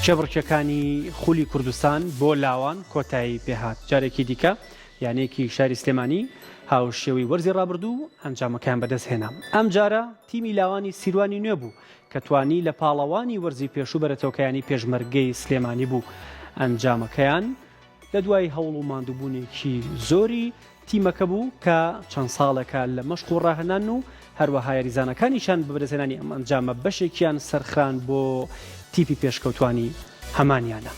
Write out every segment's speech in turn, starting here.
چەبڕکەکانی خولی کوردستان بۆ لاوان کۆتایی پێهات جارێکی دیکە یانەیەکی شاری سلێمانی هاوشێوەی وەرزی ڕابردوو ئەنجامەکان بەدەست هێنا. ئەم جارە تیمی لاوانی سیروانی نوێ بوو کە توانی لە پاڵەوانی وەرزی پێشوو بەرەتەوەکەیانی پێشمەرگەی سلێمانی بوو. ئەنجامەکەیان لە دوای هەوڵ و ماندووبوونێکی زۆری تیمەکە بوو کە چەند ساڵێکە لە مەشق و ڕاهێنان و هەروەها یاریزانەکانیشان بەبەرزهێنانی ئەم ئەنجامە بەشێکیان سەرخران بۆ تیپی پێشکەوتوانی هەمانیانە.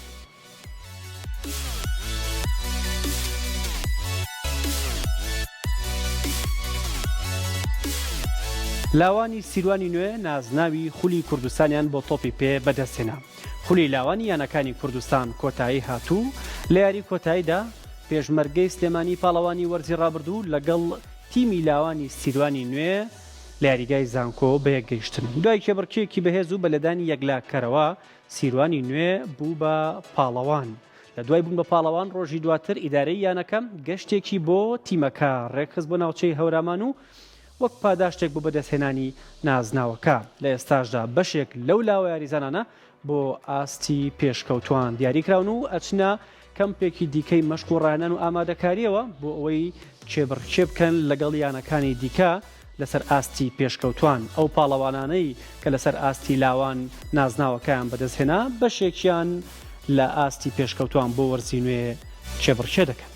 لاوانی سیروانی نوێ نازناوی خولی کوردستانیان بۆ تۆپی پێ بەدەستهێنا. خولی لاوانی یانەکانی کوردستان کۆتایی هاتوو لە یاری کۆتاییدا پێشمەرگەی سلێمانی پاڵەوانی وەرزی ڕابردوو لەگەڵ تیمی لاوانی سیروانی نوێ لە یاریگای زانکۆ بەیەکگەیشتن. دوای کێبڕکێکی بەهێز و بەلەدانی یەکلاکەرەوە سیروانی نوێ بوو بە پاڵەوان. لە دوای بوون بە پاڵەوان ڕۆژی دواتر ئیدارەی یانەکەم گەشتێکی بۆ تیمەکە ڕێکخست بۆ ناوچەی هەورامان و وەک پاداشتێک بۆ بەدەستهێنانی نازناوەکە. لە ئێستاشدا بەشێک لەو لاوە یاریزانانە بۆ ئاستی پێشکەوتوان دیاریکراون و ئەچنە کەمپێکی دیکەی مەشق و ڕاهێنان و ئامادەکاریەوە بۆ ئەوەی کێبڕکێ بکەن لەگەڵ یانەکانی دیکە لەسەر ئاستی پێشکەوتوان. ئەو پاڵەوانانەی کە لەسەر ئاستی لاوان نازناوەکەیان بەدەستهێنا بەشێکیان لە ئاستی پێشکەوتوان بۆ وەرزی نوێ کێبڕکێ دەکەن.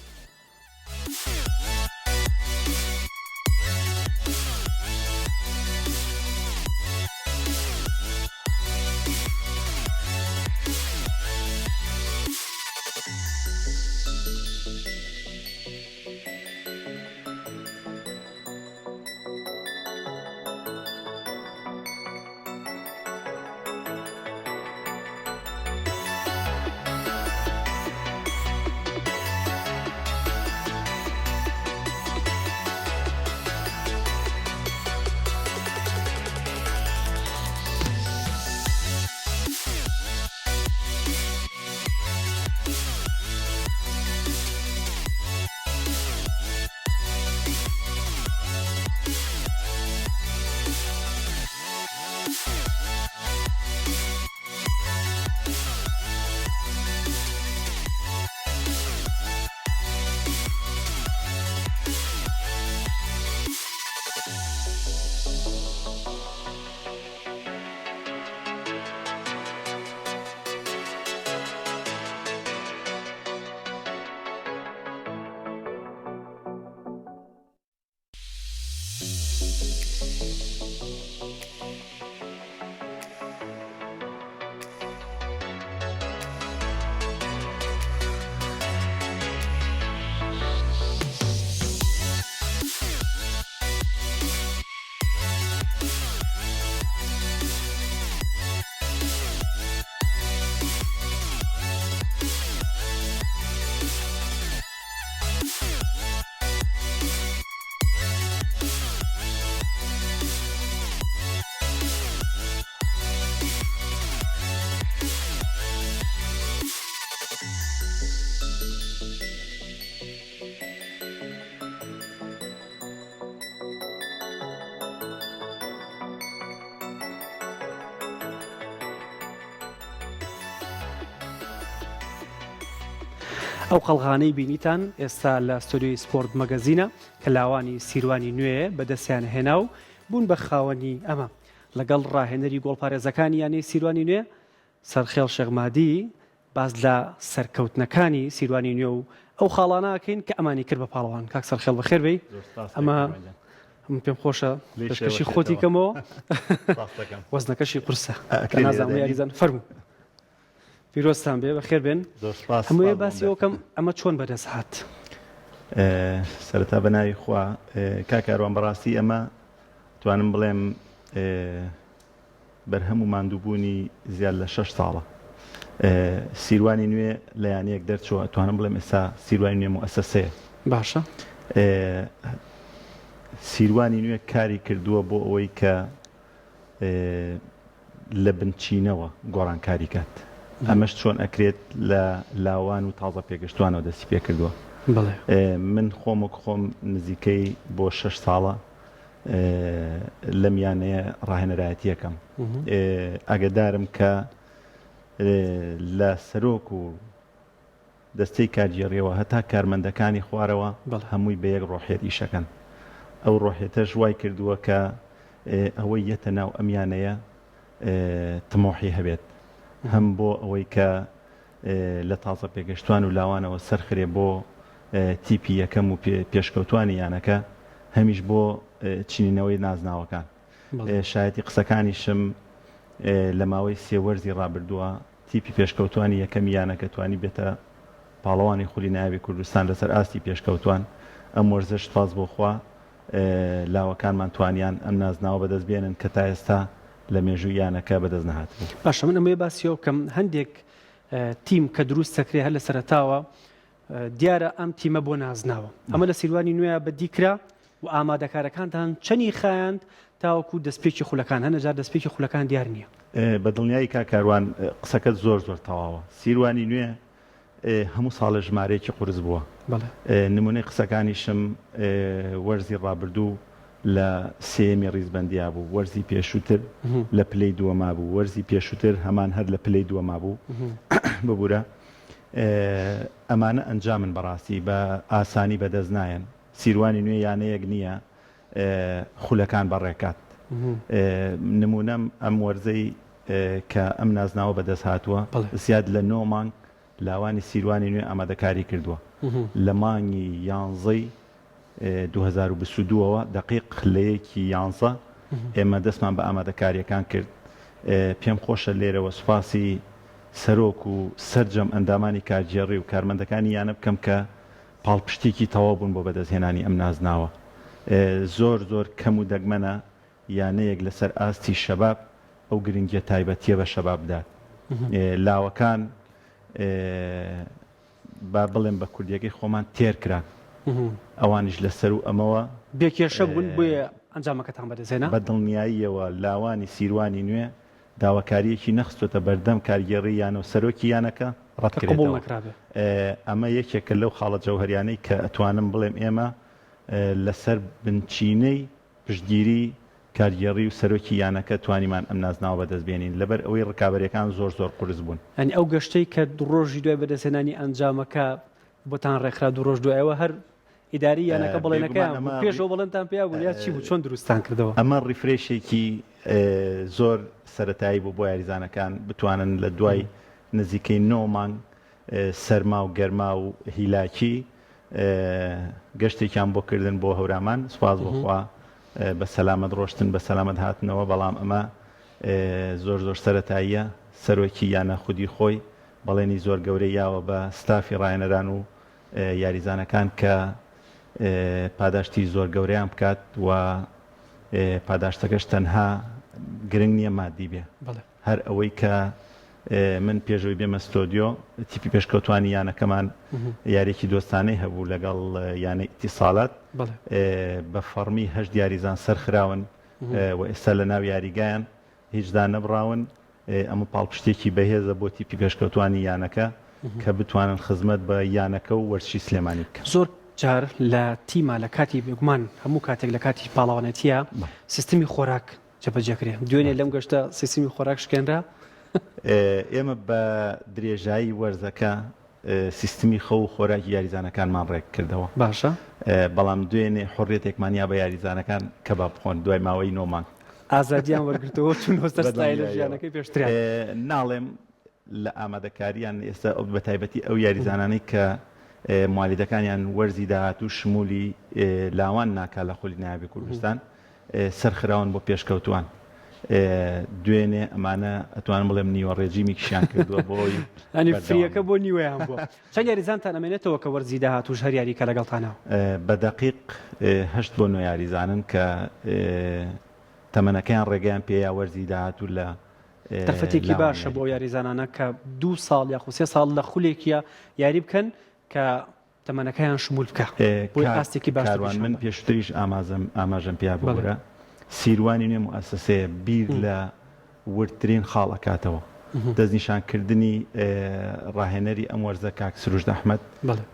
ئەو قەڵغانەی بینیتان ئێستا لە ستۆدیۆی سپۆرت مەگەزینە کە لاوانی سیروانی نوێ بەدەستیان هێنا و بوون بە خاوەنی ئەمە لەگەڵ ڕاهێنەری گۆڵپارێزەکانی یانەی سیروانی نوێ سەرخێڵ شێخمادی باز لە سەرکەوتنەکانی سیروانی نوێ و ئەو خاڵانەکەین کە ئەمانی کرد بە پاڵەوان. کاک سەرخێڵ بەخێر بێی. ئەمە پێم خۆشە پێشکەشی خۆتی کەمەوە وەزنەکەشی قورسە کە نازانم یاریزان فەرموو. پیرۆستان بێ بەخێر بێن. هەموویە باسی ئەوکەم ئەمە چۆن بەدەست هات؟ سەرەتا بەناوی خوا کاکاروان بەڕاستی ئەمە توانم بڵێم بەرهەم و ماندووبوونی زیاد لە 6 ساڵە. سیروانی نوێ لە یانەیەک دەرچووە توانم بڵێم ئێستا سیروانی نوێ مؤسسەیە. باشە. سیروانی نوێ کاری کردووە بۆ ئەوەی کە لە بنچینەوە گۆڕانکاری کات. ئەمەش چۆن ئەکرێت لە لاوان و تازە پێگەشتوانەوە دەستی پێ کردووە. من خۆم نزیکەی بۆ 6 ساڵە لەم یانەیە ڕاهێنەرایەتیەکەم. ئاگدارم کە لە سەرۆک و دەستەی کارگێڕیەوە هەتا کارمەندەکانی خوارەوە هەمووی بە یەک ڕۆحێت ئیشەکەن. ئەو ڕۆحێتەش وای کردووە کە ئەوەی یەتە ناو ئەمیانەیە تمۆحی هەبێت، هەم بۆ ئەوەی کە لە تازە پێگەشتوان و لاوانەوە سەرخرێ بۆ تیپی یەکەم و پێشکەوتوانی یانەکە، هەمیش بۆ چینینەوەی نازناوەکان. شایەتی قسەکانیشم لە ماوەی سێوەرزی ڕابردووە تیپی پێشکەوتوانی یەکەمی یانەکە توانی بێتە پاڵەوانی خولی ناوی کوردستان لەسەر ئاستی پێشکەوتوان. ئەم وەرزش پاس بۆ خوا لاوەکانمان توانیان ئەم نازناوە بەدەست بێنن کە تا ئێستا لە مێژوو یانەکە بەدەست نەهاتبوو. باشە، من ئەمەیە باسیەوە کەم هەندێک تیم کە دروست سەکرێ هەر لە سەرەتاوە دیارە ئەم تیمە بۆ نازناوە. ئەمە لە سیروانی نوێ بەدیکرا و ئامادەکارەکانتان چەنی خایاند تاوەکو دەستپێکی خولەکان، هەنەجار دەستپێکی خولەکان دیار نییە. بە دڵنیایی کاکاروان قسەکەت زۆر تەواوە. سیروانی نوێ هەموو ساڵە ژمارەیەکی قورس بووە. نمونەی قسەکانیشم وەرزی ڕابردوو لە سێمی ڕیزبەندیا بوو، وەرزی پێشووتر لە پلەی دووەما بوو، وەرزی پێشووتر هەمان هەر لە پلەی دووەما بوو. ببوورە ئەمانە ئەنجامن بەڕاستی بە ئاسانی بەدەست نایەن. سیروانی نوێ یانەیەک نییە خولەکان بەڕێکات. نمونەم ئەم وەرزەی کە ئەم نازناوە بەدەست هاتووە زیاد لە 9 مانگ لاوانی سیروانی نوێ ئامادەکاری کردووە. لە مانگی 11 2022ەوە دقیق لەیەکی 11 ئێمە دەستمان بە ئامادەکاریەکان کرد. پێم خۆشە لێرەوە سوپاسی سەرۆک و سەرجەم ئەندامانی کارگێڕی و کارمەندەکانی یانە بکەم کە پاڵپشتێکی تەواو بوون بۆ بەدەستهێنانی ئەم نازناوە. زۆر کەم و دەگمەنە یانەیەک لەسەر ئاستی شەباب ئەو گرنگیە تایبەتیە بە شەباب بدات. لاوەکان با بڵێم بە کوردیەکەی خۆمان تێر کران، ئەوانیش لەسەر و ئەمەوە بێکێشە بوون بۆیە ئەنجامەکەتان بەدەستهێنا. بە دڵنیاییەوە لاوانی سیروانی نوێ داواکاریەکی نەخستۆتە بەردەم کارگێڕی یانە و سەرۆکی یانەکە ڕەتکرێتەوە. ئەمە یەکێکە لەو خاڵە جەوهەریانەی کە ئەتوانم بڵێم ئێمە لەسەر بنچینەی پشتگیری کارگێڕی و سەرۆکی یانەکە توانیمان ئەم نازناوە بەدەست بێنین لەبەر ئەوەی ڕکابەرەکان زۆر قورس بوون. ئەنی ئەو گەشتەی کە ڕۆژی دوای بەدەستهێنانی ئەنجامەکە بۆتان ڕێکخرا 2 ڕۆژ دوایەوە هەر ئیداری یانەکە بڵێنەکەیان پێشەوە بەڵێنتان پێیا بوو یا چی بوو، چۆن دروستان کردەوە؟ ئەمە ڕیفرێشێکی زۆر سەرەتایی بوو بۆ یاریزانەکان بتوانن لە دوای نزیکەی 9 مانگ سەرما و گەرما و هیلاکی گەشتێکیان بۆ کردن بۆ هەورامان. سوپاس بۆخوا بە سەلامەت ڕۆشتن، بە سەلامەت هاتنەوە. بەڵام ئەمە زۆر سەرەتاییە. سەرۆکی یانە خودی خۆی بەڵێنی زۆر گەورەی یاوە بە ستافی ڕاهێنەران و یاریزانەکان کە پاداشتی زۆر گەورەیان بکات و پاداشتەکەش تەنها گرنگ نییە مادی بێ، هەر ئەوەی کە من پێشەوەی بێمە ستۆدیۆ تیپی پێشکەوتوانی یانەکەمان یاریێکی دۆستانەی هەبوو لەگەڵ یانە ئیتیساڵات بە فەرمی 8 یاریزان سەرخراون و ئێستا لە ناو یاریگایان هیچدا نەبراون. ئەمە پاڵپشتێکی بەهێزە بۆ تیپی پێشکەوتوانی یانەکە کە بتوانن خزمەت بە یانەکە و وەرزشی سلێمانی بکەن. زۆر جار لە تیمە لە کاتی بێگومان هەموو کاتێک لە کاتی پاڵەوانێتیە سیستمی خۆراک جەبەجێکرێ. دوێنێ لەم گەشتە سیستمی خۆراک شکێنرا. ئێمە بە درێژایی وەرزەکە سیستمی خەو و خۆراکی یاریزانەکانمان ڕێک کردەوە. باشە، بەڵام دوێنێ حڕێتێکمانیا بە یاریزانەکان کە با بخۆن دوای ماوەی 9 مانگ ئازادیان وەرگرتەوە چون هۆستەر ستایلە ژیانەکەی پێشتریان. ناڵێم لە ئامادەکاریان ئێستا بە تایبەتی ئەو یاریزانانەی کە موالیدەکانیان وەرزی داهات و شمولی لاوان ناکا لە خولی ناوی کوردستان سەرخراون بۆ پێشکەوتوان. دوێنێ ئەمانە ئەتوانم بڵێم نیوە ڕێژیمی کشیان کردووە بۆی ئەنی فریەکە بۆ نیوەیان بووە. چەند یاریزانتان ئەمێنێتەوە کە وەرزی داهات و هەر یاریکە لەگەڵتانەوە؟ بە دەقیق 8 بۆ 9 یاریزانن کە تەمەنەکەیان ڕێگەیان پێیا وەرزی داهات و لە تەرفەتێکی باشە بۆ یاریزانانە کە 2 ساڵ یاخو 3 ساڵ لە خولێکیە یاری بکەن کە تەمەنەکەیان شمول بکە. بۆی ئاستێکی باش. من پێشتریش ئاماژەم پیا بوورە سیروانی نوێ موسسەیە بیر لە وردترین خاڵ ئەکاتەوە. دەستنیشانکردنی ڕاهێنەری ئەم وەرزە کاک سروش ئەحمەد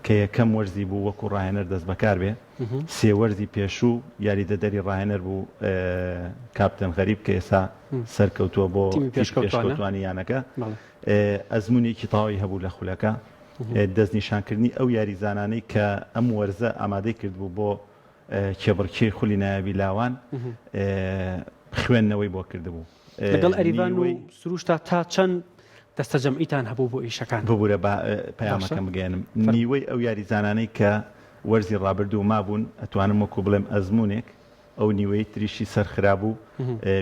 کە یەکەم وەرزی بوو وەکو ڕاهێنەر دەست بەکار بێ. 3 وەرزی پێشوو یاریدەدەری ڕاهێنەر بوو کاپتن غەریب کە ئێستا سەرکەوتووە بۆ پێشکەوتوانی یانەکە. ئەزمونێکی تەواوی هەبوو لە خولەکە دەستنیشانکردنی ئەو یاریزانانەی کە ئەم وەرزە ئامادەی کردبوو بۆ کێبڕکێ خولی نایابی لاوان خوێندنەوەی بۆ کردبوو لەگەڵ ئەریڤان و سروشتا تا چەند دەستە جەمعیتان هەبوو بۆ ئیشەکان ببوورە پەیامەکەم بگەێنم نیوەی ئەو یاریزانانەی کە وەرزی ڕابردوو مابوون ئەتوانم وەکو بڵێم ئەزمونێک ئەو نیوەی تریشی سەرخرابوو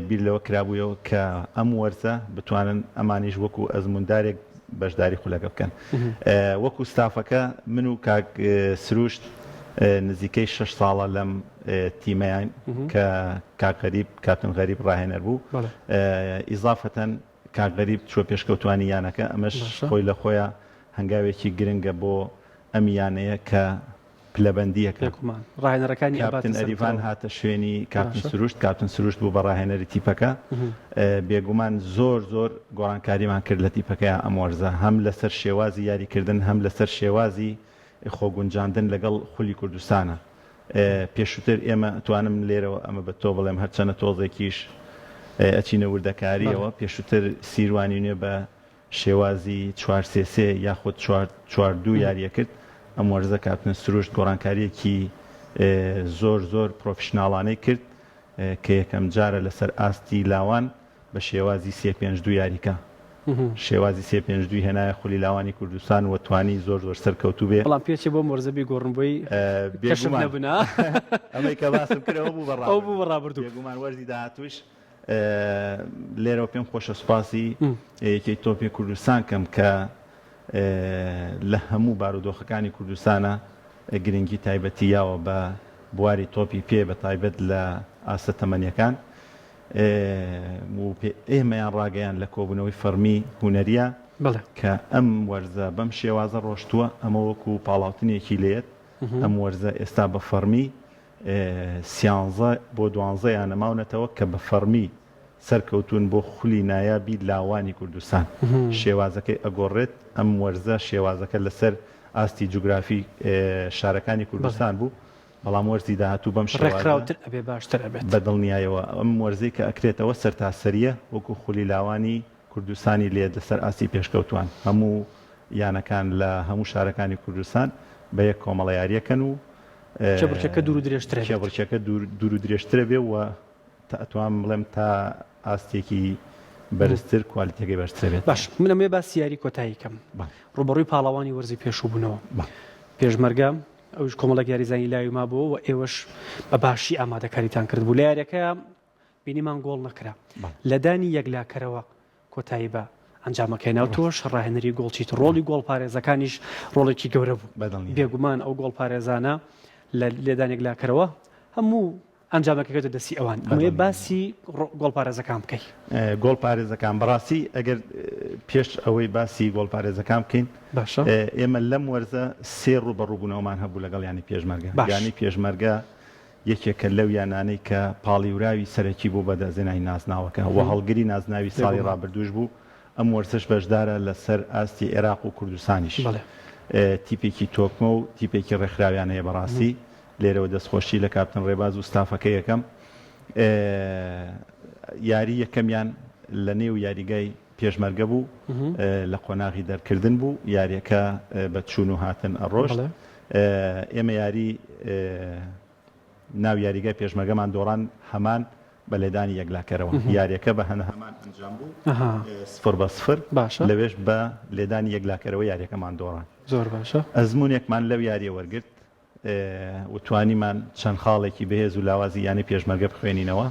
بیر لەوە کرابوویەوە کە ئەم وەرزە بتوانن ئەمانیش وەکو ئەزموندارێک بەشداری خولەکە بکەن وەکو ستافەکە من و کاک سروشت نزیکەی 6 ساڵە لەم تیمەیان کە کاکغەریب کاپتن غەریب ڕاهێنەر بوو ئیزافەتەن کاکغەریب چوە پێشکەوتوانی یانەکە ئەمەش خۆی لە خۆیان هەنگاوێکی گرنگە بۆ ئەم یانەیە کە پلەبەندیەکە ڕاهێنەرەکانی کاپتن ئەریڤان هاتە شوێنی کاپتن سروشت بوو بە ڕاهێنەری تیپەکە بێگومان زۆر گۆڕانکاریمان کرد لە تیپەکەیان ئەم وەرزە هەم لەسەر شێوازی یاریکردن هەم لەسەر شێوازی خۆگونجاندن لەگەڵ خولی کوردستانە پێشووتر ئێمە توانم لێرەوە ئەمە بە تۆ بڵێم هەرچەنە تۆزێکیش ئەچینە وردەکاریەوە پێشووتر سیروانی نوێ بە شێوازی 4-3-3 یاخود 4-4-2 یاریە کرد ئەم وەرزە کاپتن سروشت گۆڕانکاریەکی زۆر پرۆفشناڵانەی کرد کە یەکەم جارە لەسەر ئاستی لاوان بە شێوازی 3-5-2 یاریکە شێوازی 3-5-2 هێنایە خولی لاوانی کوردستان و توانی زۆر سەرکەوتوو بێ بەڵام پێچێ بۆ مۆرزەبی گۆڕنبووی کەشف نەبوونا ئەمەی کە باسم کردەوە بوو بەڕابردوو بێگومان وەرزی داهاتووش لێرەوە پێم خۆشە سوپاسی یەکەی تۆپی کوردستان کەم کە لە هەموو بارودۆخەکانی کوردستانە گرنگی تایبەتی یاوە بە بواری تۆپی پێ بە تایبەت لە ئاسە تەمەنیەکان ئێمەیان ڕاگەیان لە کۆبوونەوەی فەرمی هونەریە کە ئەم وەرزە بەم شێوازە ڕۆشتووە ئەمە وەکو پاڵاوتنێکی لێت ئەم وەرزە ئێستا بە فەرمی 13 بۆ 12 یان نەماونەتەوە کە بە فەرمی سەرکەوتون بۆ خولی نایابی لاوانی کوردستان شێوازەکەی ئەگۆڕێت ئەم وەرزە شێوازەکە لەسەر ئاستی جوگرافی شارەکانی کوردستان بوو بەڵام وەرزی داهاتوو بەم ڕێکخراوتر ئەبێ باشتر ئەبێت بەدڵنیایەوە ئەم وەرزەی کە ئەکرێتەوە سەرتاسەریە وەکو خولی لاوانی کوردستانی لێت لەسەر ئاستی پێشکەوتوان هەموو یانەکان لە هەموو شارەکانی کوردستان بە یەک کۆمەڵە یاریەکەن و چەبڕچەکە دوور و درێژترە چەبڕچەکە دوور و درێژترە بێ و ئەتوان بڵێم تا ئاستێکی بەرزتر کوالیتەکەی بەرزتر بێت باش من ئەمێ باسی یاری کۆتایی کەم ڕوبەڕووی پاڵەوانی وەرزی پێشوو بوونەوە پێشمەرگە ئەوش کۆمەڵک یاریزانی لاوی ما بووە و ئێوەش بە باشی ئامادەکاریتان کرد بوو لە یاریەکە بینیمان گۆڵ نەکرا لە دانی یەکلاکەرەوە کۆتایی بە ئەنجامەکەی ناو تۆش ڕاهێنەری گۆڵچیت ڕۆڵی گۆڵ پارێزەکانیش ڕۆڵێکی گەورە بوو بێگومان ئەو گۆڵ پارێزانە لە لێدانێک لاکەرەوە هەموو ئەنجامەکەکەتە دەستی ئەوان ئەمێ باسی گۆڵ پارێزەکان بکەیت گۆڵ پارێزەکان بەڕاستی ئەگەر پێش ئەوەی باسی گۆڵ پارێزەکان بکەین باشە ئێمە لەم وەرزە سێ ڕوبەڕووبوونەوەمان هەبوو لەگەڵ ینی پێشمەرگە ینی پێشمەرگە یەکێکە لەو یانانەی کە پاڵیوراوی سەرەکی بوو بە دەزێنای نازناوەکە و هەڵگری نازناوی ساڵی ڕابردووش بوو ئەم وەرزش بەشدارە لەسەر ئاستی عێراق و کوردستانیش تیپێکی تۆکمە و تیپێکی ڕێکخراویانەیە بەڕاستی لێرەوە دەستخۆشی لە کاپتن ڕێباز و ستافەکە یەکەم یاری یەکەمیان لە نێو یاریگای پێشمەرگە بوو لە قۆناغی دەرکردن بوو یاریەکە بە چوون و هاتن ئەڕۆژ ئێمە یاری ناو یاریگای پێشمەرگەمان دۆڕان هەمان بە لێدانی یەکلاکەرەوە یاریەکە بە هەمان ئەنجام بوو 0-0 لەوێش بە لێدانی یەکلاکەرەوە یاریەکەمان دۆڕان زۆر باشە ئەزمونێکمان لەو یاریە وەرگرت وتوانیمان چەند خاڵێکی بەهێز و لاوازی یانی پێشمەرگە بخوێنینەوە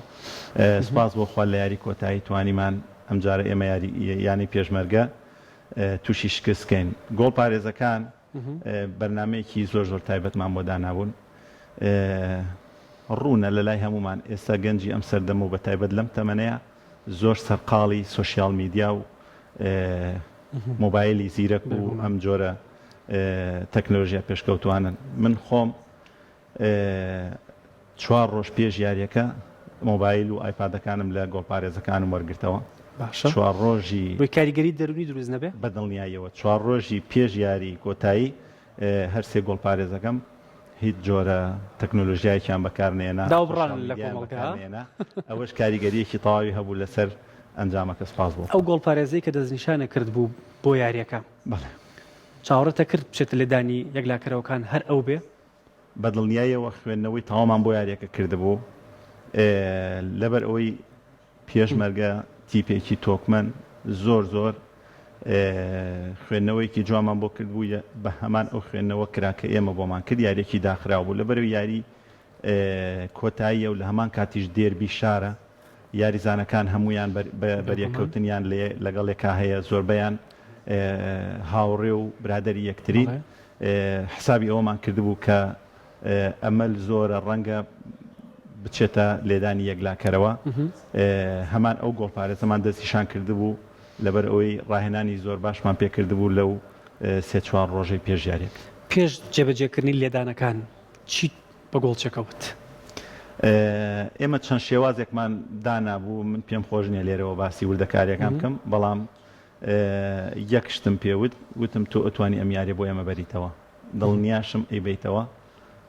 سپاس بۆ خوا لە یاری کۆتایی توانیمان ئەمجارە ئێمە یانی پێشمەرگە تووشی شکستکەین گۆڵ پارێزەکان بەرنمەیەکی زۆر تایبەتمان بۆ دانابوون ڕوونە لە لای هەمومان ئێستا گەنجی ئەم سەردەمە و بە تایبەت لەم تەمەنەیە زۆر سەرقاڵی سۆشیال میدیا و مۆبایلی زیرەک و ئەم جۆرە تەکنۆلۆژیا پێشکەوتوانن من خۆم 4 ڕۆژ پێش یاریەکە مۆبایل و ئایپادەکانم لە گۆڵپارێزەکانم وەرگرتەوە 4 ڕۆژی بۆی کاریگەری دەرونی دروست نەبێ بەدڵنیاییەوە 4 ڕۆژی پێش یاری کۆتایی هەرسێ گۆڵپارێزەکەم هیچ جۆرە تەکنۆلۆژیایەکیان بەکارنێنا داوبڕان لە کۆمەڵگە ئەوەش کاریگەریەکی تەواوی هەبوو لەسەر ئەنجامەکە سپاس بۆ ئەو گۆڵپارێزەی کە دەستنیشانە کرد بوو بۆ یاریەکە چاوەڕێتە کرد بچێتە لێدانی یەکلاکەرەوەکان هەر ئەو بێ بەدڵنیاییەوە خوێندنەوەی تەوامان بۆ یاریەکە کردبوو لەبەر ئەوەی پێشمەرگە تیپێکی تۆکمەن زۆر خوێندنەوەیکی جوانمان بۆ کردبوو بە هەمان ئەو خوێندنەوە کراکە ئێمە بۆمان کرد یاریێکی داخراو بوو لەبەرەوەی یاری کۆتاییە و لە هەمان کاتیش دێربی شارە یاریزانەکان هەمویان بەریەکەوتنیان لەگەڵێکا هەیە زۆربەیان هاوڕێ و برادری یەکتری حسابی ئەومان کردبوو کە ئەمەل زۆرە ڕەنگە بچێتە لێدانی یەکلاکەرەوە هەمان ئەو گۆڵپارێزەمان دەستیشان کردبوو لەبەر ئەوەی ڕاهێنانی زۆر باشمان پێکردبوو لەو سێ چوار ڕۆژەی پێشیارێک پێش جێبەجێکردنی لێدانەکان چی بە گۆڵ چەکەوت ئێمە چەند شێوازێکمان دانابوو من پێم خۆش نییە لێرەوە باسی وردەکاریەکان بکەم بەڵام یەک شتم پێوت وتم تۆ ئەتوانی ئەم یاریە بۆ ئێمە بەریتەوە دڵنیاشم ئەیبیتەوە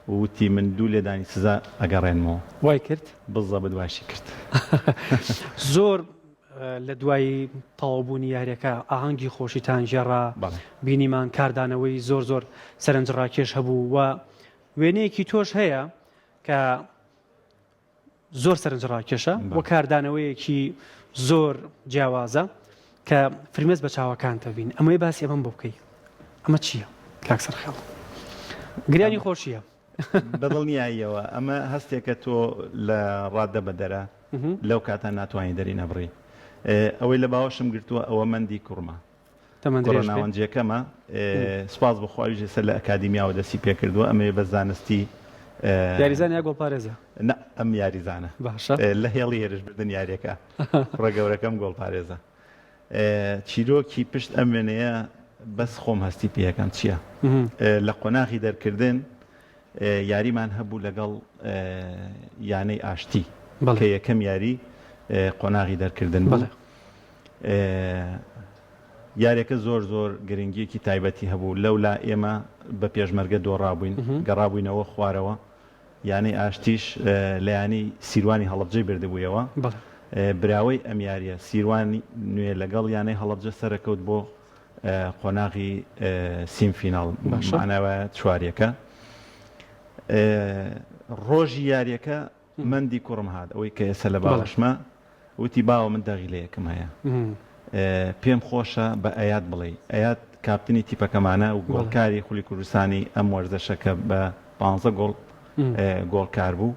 وتی من دوو لێدانی سزا ئەگەڕێنمەوە وای کرد بزە بەدواشی کرد زۆر لە دوایی تەواوبوونی یاریەکە ئاهەنگی خۆشیتان ژێڕا بینیمان کاردانەوەی زۆر سەرنجڕاکێش هەبوو و وێنەیەکی تۆش هەیە کە زۆر سەرنجڕاکێشە و کاردانەوەیەکی زۆر جیاوازە کە فرمێز بە چاوەکانتە بین ئەمەی باسی ئەمەم بۆ بکەی ئەمە چییە کاکسەر خەڵ گریانی خۆشیە بەدڵنیاییەوە ئەمە هەستێکە تۆ لە ڕاددە بەدەرە لەو کاتان ناتوانانی دەری نەبڕی ئەوەی لە باوەشم گرتووە ئەوە مندی کوڕمە ناوەنجەکەمە سپاس بخواویژە سەر لە ئەکادیمیاوە دەستی پێکردووە ئەمێ بە زانستی یاریزان یا گۆڵپارێزە ئەم یاریزانە باشە لە هێڵی هێرشبردن یاریەکە ڕێگەورەکەم گۆڵپارێزە چیرۆکی پشت ئەم وێنەیە بەس خۆم هەستی پێەکەم چییە لە قۆناغی دەرکردن یاریمان هەبوو لەگەڵ یانەی ئاشتی کە یەکەم یاری قۆناغی دەرکردن بوو یاریەکە زۆر گرنگیەکی تایبەتی هەبوو لەولا ئێمە بە پێشمەرگە دۆڕابووین گەڕابووینەوە خوارەوە یانەی ئاشتیش لە ینی سیروانی هەڵەبجەی بردبوویەوە براوەی ئەم یاریە سیروانی نوێ لەگەڵ یانەی هەڵەبجە سەرەکەوت بۆ قۆناغی سیمفیناڵ ماناوە چواریەکە ڕۆژی یاریەکە مندی کوڕم هات ئەوەی کە ئێستا لە باوەشمە وتی باوە من دەغیلەیەکم هەیە پێم خۆشە بە ئەیاد بڵێ ئەیاد کاپتنی تیپەکەمانە و گۆڵکاری خولی کوردستانی ئەم وەرزەشەکە بە 15 گۆڵکار بوو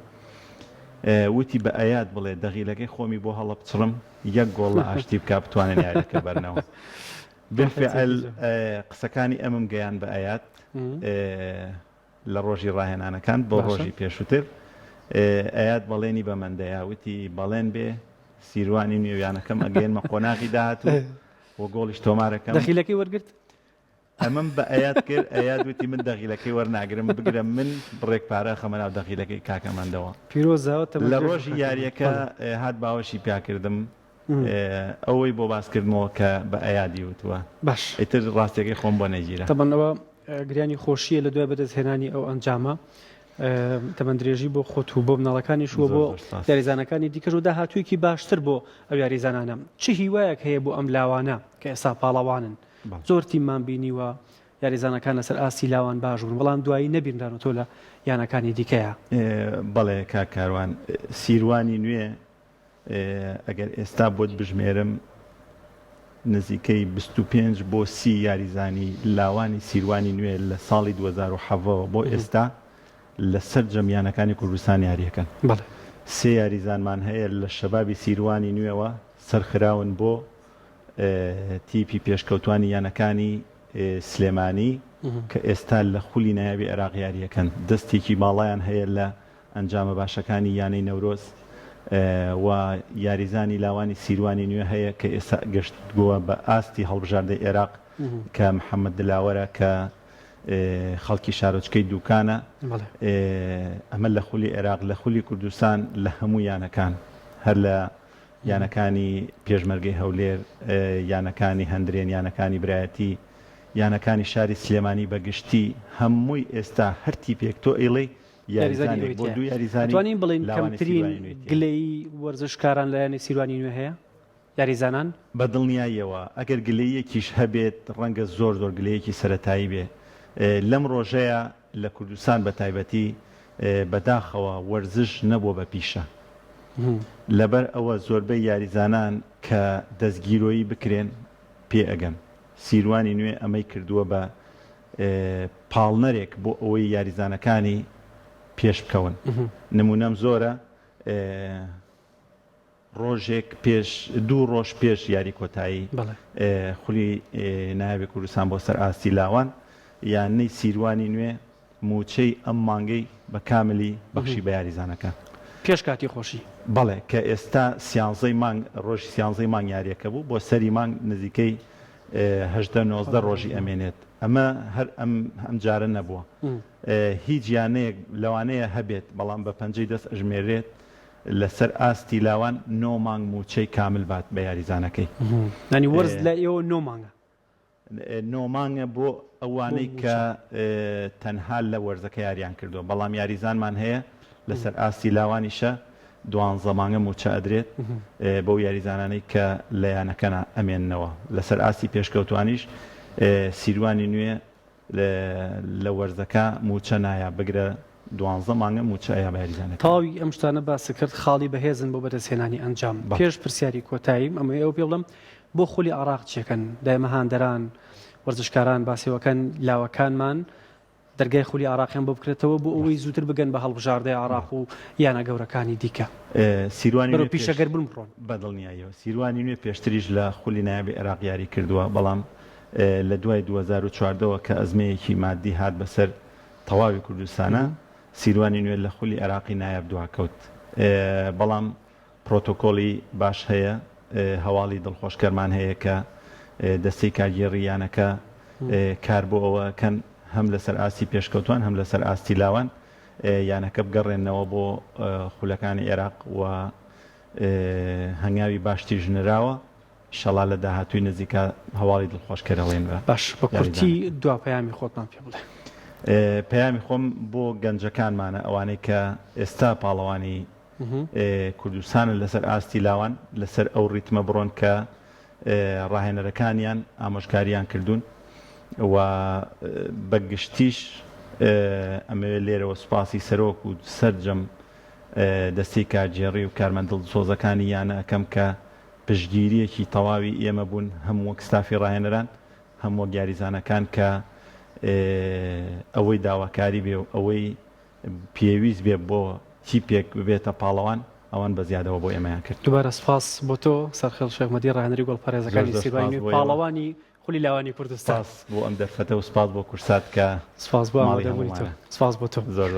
وتی بە ئەیاد بڵێ دەغیلەکەی خۆمی بۆ هەڵە بچڕم یەک گۆڵ لە ئاشتی بکە بتوانن یاریەکە بەرنەوە بالفعل قسەکانی ئەمم گەیان بە ئەیاد لە ڕۆژی ڕاهێنانەکان بۆ ڕۆژی پێشووتر ئەیاد بەڵێنی بە مندەیە وتی بەڵێن بێ سیروانی نوێویانەکەم ئەگەێنمە قۆناغی داهاتوو بۆ گۆڵیش تۆمارەکەم دەخیلەکەی وەرگرت ئەمەم بە ئەیاد کرد ئەیاد وتی من دەخیلەکەی وەرناگرم بگرە من بڕێک پارە خەمە ناو دەخیلەکەی کاکەماندەوە پیرۆزەوە لە ڕۆژی یاریەکە هات باوەشی پیاکردم ئەوەی بۆ باسکردنەوە کە بە ئەیادی وتووە باش ئیتر ڕاستیەکەی خۆم بۆ نەگیرە تەمەنەوە گریانی خۆشیە لە دوای بەدەستهێنانی ئەو ئەنجامە تەمەندرێژی بۆ خۆت و بۆ مناڵەکانی شووە بۆ یاریزانەکانی دیکەش و داهاتوویەکی باشتر بۆ ئەو یاریزانانە چه هیوایەک هەیە بۆ ئەم لاوانە کە ئێستا پاڵەوانن زۆر تیممان بینیوە یاریزانەکان لەسەر ئاسی لاوان باش بوون بەڵام دوایی نەبیرنرانە تۆ لە یانەکانی دیکەیە بەڵێ کاکاروان سیروانی نوێ ئەگەر ئێستا بۆت بژمێرم نزیکەی 25 بۆ 30 یاریزانی لاوانی سیروانی نوێ لە ساڵی 2007 بۆ ئێستا لەسەر جەمیانەکانی کوردستان یاریەکەن سێ یاریزانمان هەیە لە شەبابی سیروانی نوێەوە سەرخراون بۆ تیپی پێشکەوتوانی یانەکانی سلێمانی کە ئێستا لە خولی نایابی عێراق یاریەکەن دەستێکی باڵایان هەیە لە ئەنجامە باشەکانی یانەی نەورۆز و یاریزانی لاوانی سیروانی نوێ هەیە کە ئێستا گەشتگووە بە ئاستی هەڵبژاردەی عێراق کە محەممەد دلاوەرە کە خەڵکی شارۆچکەی دووکانە ئەمە لە خولی عێراق لە خولی کوردستان لە هەموو یانەکان هەر لە یانەکانی پێشمەرگەی هەولێر یانەکانی هەندرێن یانەکانی برایەتی یانەکانی شاری سلێمانی بەگشتی هەمووی ئێستا هەرتی پێک تۆ ئێڵێ یاریزانێک بۆ دوو یاریزانی توانین بڵێن کەمترین گلەی وەرزشکاران لە یانی سیروانی نوێ هەیە یاریزانان بەدڵنیاییەوە ئەگەر گلەیەکیش هەبێت ڕەنگە زۆر گلەیەکی سەرەتایی بێ لەم ڕۆژەیە لە کوردستان بە تایبەتی بەداخەوە وەرزش نەبووە بە پیشە لەبەر ئەوە زۆربەی یاریزانان کە دەستگیرۆیی بکرێن پێ ئەگەن سیروانی نوێ ئەمەی کردووە بە پاڵنەرێک بۆ ئەوەی یاریزانەکانی پێش بکەون نمونەم زۆرە ڕۆژێک دوو ڕۆژ پێش یاری کۆتایی خولی نایابێ کوردستان بۆ سەر ئاستی لاوان یانەی سیروانی نوێ موچەی ئەم مانگەی بە کاملی بەخشی بە یاریزانەکە پێش کاتی خۆشی بەڵێ کە ئێستا سیانزەی مانگ ڕۆژی سیانزەی مانگ یاریەکە بوو بۆ سەری مانگ نزیکەی 19 ڕۆژی ئەمێنێت ئەمە هەر ئەم جارە نەبووە هیچ یانەیەک لەوانەیە هەبێت بەڵام بە پەنجەی دەست ئەژمێرێت لەسەر ئاستی لاوان 9 مانگ موچەی کامل بات بە یاریزانەکەی نانی وەرز لە ئێوە 9 مانگە 9 مانگە بۆ ئەوانەی کە تەنها لە وەرزەکە یاریان کردووە بەڵام یاریزانمان هەیە لەسەر ئاستی لاوانیشە 12 مانگە موچە ئەدرێت بەو یاریزانانەی کە لە یانەکەە ئەمێننەوە لەسەر ئاستی پێشکەوتوانیش سیروانی نوێ لە وەرزەکە موچە نایە بگرە 12 مانگە موچە ئەیە بە یاریزانەکە تاوی ئەم شتانە باس کرد خاڵی بەهێزن بۆ بەدەستهێنانی ئەنجام پێش پرسیاری کۆتاییم ئەمە ئێوە پێ بڵم بۆ خولی عراق چێکن دایمە هاندەران وەرزشکاران باسیەوەکان لاوەکانمان دەرگای خولی عراقیان بۆ بکرێتەوە بۆ ئەوەی زووتر بگەن بە هەڵبژاردەی عراق و یانە گەورەکانی دیکە سیروانی پیشەگەر بن بڕۆن بەدڵنیاییەوە سیروانی نوێ پێشتریش لە خولی نایابی عێراق یاری کردووە بەڵام لە دوای 2014ەوە کە ئەزمەیەکی مادی هات بەسەر تەواوی کوردستانە سیروانی نوێ لە خولی عێراقی نایاب دواکەوت بەڵام پرۆتۆکۆلی باش هەیە هەواڵی دڵخۆشکەرمان هەیە کە دەستەی کارگێڕیانەکە کار بۆ ئەوەکەن هەم لەسەر ئاستی پێشکەوتوان هەم لەسەر ئاستی لاوان یانەکە بگەڕێنەوە بۆ خولەکانی عێراق و هەنگاوی باشتی ژنراوە شەڵا لە داهاتووی نزیکە هەواڵی دڵخۆشکەرەڵێنەوە باش بە کورتی دوا پەیامی خۆتمان پێ بڵێ پەیامی خۆم بۆ گەنجەکانمانە ئەوانەی کە ئێستا پاڵەوانی کوردستانە لەسەر ئاستی لاوان لەسەر ئەو ڕیتمە بڕۆن کە ڕاهێنەرەکانیان ئامۆژکاریان کردوون و بەگشتیش ئەمەوێت لێرەوە سوپاسی سەرۆک و سەرجەم دەستی کارگێڕی و کارمەندڵ سۆزەکانی یانە ئەەکەم کە پشتگیریەکی تەواوی ئێمە بوون هەموو وەک ستافی ڕاهێنەران هەموو یاریزانەکان کە ئەوەی داواکاری بێ و ئەوەی پێویست بێ بۆ تیپێک ببێتە پاڵەوان ئەوان بە زیادەوە بۆ ئێمەیان کرد دووبارە سپاس بۆ تۆ سەرخێڵ شێخمەدی ڕاهێنەری گۆڵپارێزەکانی سیروانی پاڵەوانی خولی لاوانی کوردستان بۆ ئەم دەرفەتە و سپاس بۆ کورسات کە سپاس بۆ ئامادەبوونی تۆ سپاس بۆ تۆ زۆر